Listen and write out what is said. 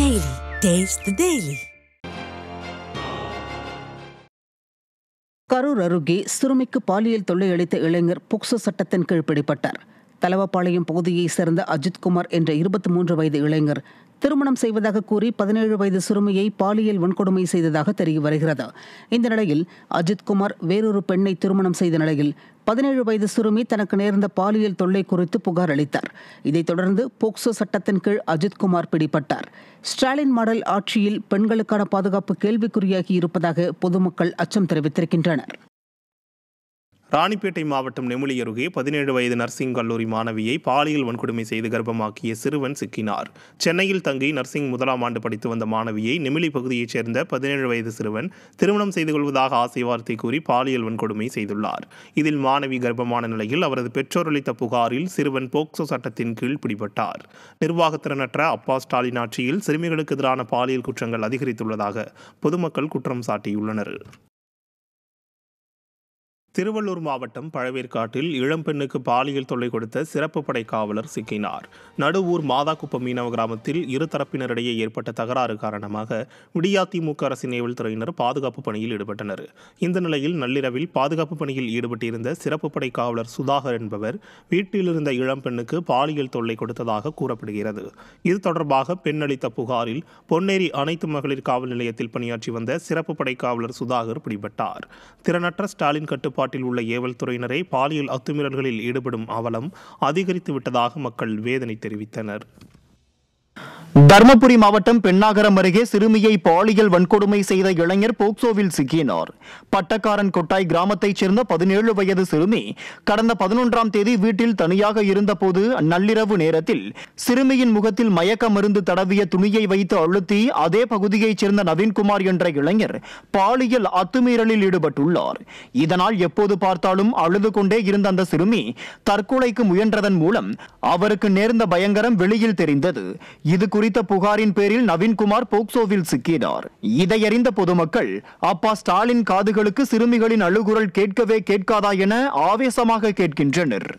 Daily. Taste the Daily. Karur அருகே சிறுமிக்கு பாலியல் தொல்லை அளித்த இளைஞர் போக்சோ சட்டத்தின் கீழ் பிடிபட்டார். தலவப்பாளையம் பகுதியைச் சேர்ந்த அஜித்குமார் என்ற 23 வயது இளைஞர் திருமணம் செய்வதாக கூறி 17 வயது சிறுமியை பாலியல் வன்கொடுமை செய்ததாக தெரிய வருகிறது. இந்த நிலையில் அஜித்குமார் வேறொரு பெண்ணை திருமணம் செய்த நிலையில் 17 வயது சிறுமி தனக்கு நேர்ந்த பாலியல் தொல்லை குறித்து புகார் அளித்தார். இதைத் தொடர்ந்து போக்சோ சட்டத்தின் கீழ் அஜித்குமார் பிடிபட்டார். ஸ்டாலின் மாடல் ஆட்சியில் பெண்களுக்கான பாதுகாப்பு கேள்விக்குறியாகி இருப்பதாக பொதுமக்கள் அச்சம் தெரிவித்திருக்கின்றனர். ராணிப்பேட்டை மாவட்டம் நெமிலி அருகே 17 வயது நர்சிங் கல்லூரி மாணவியை பாலியல் வன்கொடுமை செய்து கர்ப்பமாக்கிய சிறுவன் சிக்கினார். சென்னையில் தங்கி நர்சிங் முதலாம் ஆண்டு படித்து வந்த மாணவியை நெமிலி பகுதியைச் சேர்ந்த 17 வயது சிறுவன் திருமணம் செய்து கொள்வதாக ஆசை வார்த்தை கூறி பாலியல் வன்கொடுமை செய்துள்ளார். இதில் மாணவி கர்ப்பமான நிலையில் அவரது பெற்றோர் அளித்த புகாரில் சிறுவன் போக்சோ சட்டத்தின் கீழ் பிடிபட்டார். நிர்வாகத்திறனற்ற அப்பா ஸ்டாலின் ஆட்சியில் சிறுமிகளுக்கு எதிரான பாலியல் குற்றங்கள் அதிகரித்துள்ளதாக பொதுமக்கள் குற்றம் சாட்டியுள்ளனர். திருவள்ளூர் மாவட்டம் பழவேற்காட்டில் இளம்பெண்ணுக்கு பாலியல் தொல்லை கொடுத்த சிறப்பு படை காவலர் சிக்கினார். நடுவூர் மாதாக்குப்பம் மீனவ கிராமத்தில் இருதரப்பினரிடையே ஏற்பட்ட தகராறு காரணமாக விடியாதிமுக அரசின் ஏவல் துறையினர் பாதுகாப்பு பணியில் ஈடுபட்டனர். இந்த நிலையில் நள்ளிரவில் பாதுகாப்பு பணியில் ஈடுபட்டிருந்த சிறப்பு படை காவலர் சுதாகர் என்பவர் வீட்டில் இருந்த இளம்பெண்ணுக்கு பாலியல் தொல்லை கொடுத்ததாக கூறப்படுகிறது. இது தொடர்பாக பெண் அளித்த புகாரில் பொன்னேரி அனைத்து மகளிர் காவல் நிலையத்தில் பணியாற்றி வந்த சிறப்பு படை காவலர் சுதாகர் பிடிபட்டார். திறனற்ற ஸ்டாலின் கட்டுப்பாட்டில் உள்ள ஏவல் துறையினரை பாலியல் அத்துமீறல்களில் ஈடுபடும் அவலம் அதிகரித்து விட்டதாக மக்கள் வேதனை தெரிவித்தனர். தர்மபுரி மாவட்டம் பெண்ணாகரம் அருகே சிறுமியை பாலியல் வன்கொடுமை செய்த இளைஞர் போக்சோவில் சிக்கினார். பட்டக்காரன் கொட்டாய் கிராமத்தைச் சேர்ந்த 17 வயது சிறுமி கடந்த 11ஆம் தேதி வீட்டில் தனியாக இருந்தபோது நள்ளிரவு நேரத்தில் சிறுமியின் முகத்தில் மயக்க மருந்து தடவிய துணியை வைத்து அழுத்தி அதே பகுதியைச் சேர்ந்த நவீன்குமார் என்ற இளைஞர் பாலியல் அத்துமீறலில் ஈடுபட்டுள்ளார். இதனால் எப்போது பார்த்தாலும் அழுது கொண்டே இருந்த அந்த சிறுமி தற்கொலைக்கு முயன்றதன் மூலம் அவருக்கு நேர்ந்த பயங்கரம் வெளியில் தெரிந்தது. இது குறித்த புகாரின் பேரில் நவீன்குமார் போக்சோவில் சிக்கினார். இதையறிந்த பொதுமக்கள் அப்பா ஸ்டாலின் காதுகளுக்கு சிறுமிகளின் அழுகுரல் கேட்கவே கேட்காதா என ஆவேசமாக கேட்கின்றனர்.